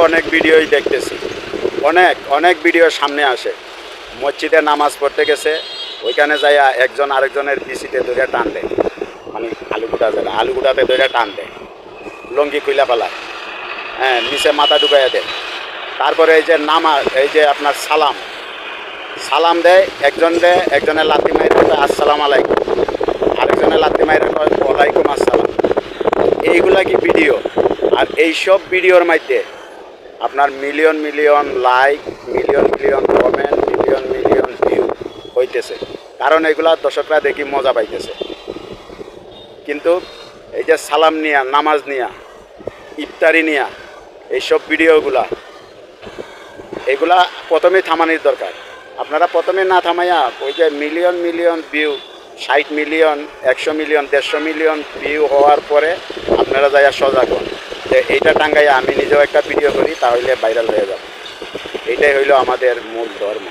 অনেক ভিডিওই দেখতেছি, অনেক অনেক ভিডিও সামনে আসে। মসজিদে নামাজ পড়তে গেছে, ওইখানে যাই একজন আরেকজনের পিসিতে ধরে টান দেয়, মানে আলুগুটা যারা আলুগুটাতে ধরে টান দেয়, লঙ্গি খুইলা ফেলায়, হ্যাঁ, নিচে মাথা ঢুকাইয়া দেয়। তারপরে এই যে নামাজ, এই যে আপনার সালাম সালাম দেয়, একজনের লাথি মাইরে কয় আসসালাম আলাইকুম, আরেকজনের লাথি মাইরে কয় ওয়ালাইকুম আসসালাম। এইগুলা কি ভিডিও? আর এইসব ভিডিওর মধ্যে আপনার million million like, million million comment, million million view হইতেছে, কারণ এগুলা দর্শকরা দেখি মজা পাইতেছে। কিন্তু এই যে সালাম নিয়া, নামাজ নিয়া, ইফতারি নিয়া, এইসব ভিডিওগুলা, এগুলা প্রথমেই থামানোর দরকার। আপনারা প্রথমে না থামাইয়া ওই যে million million view, 60 million, 100 million, 150 million view হওয়ার পরে আপনারা যাইয়া সজাগ হন যে এইটা টাঙ্গাইয়া আমি নিজেও একটা ভিডিও করি, তাহলে ভাইরাল হয়ে যাবে। এইটাই হইল আমাদের মূল ধর্ম।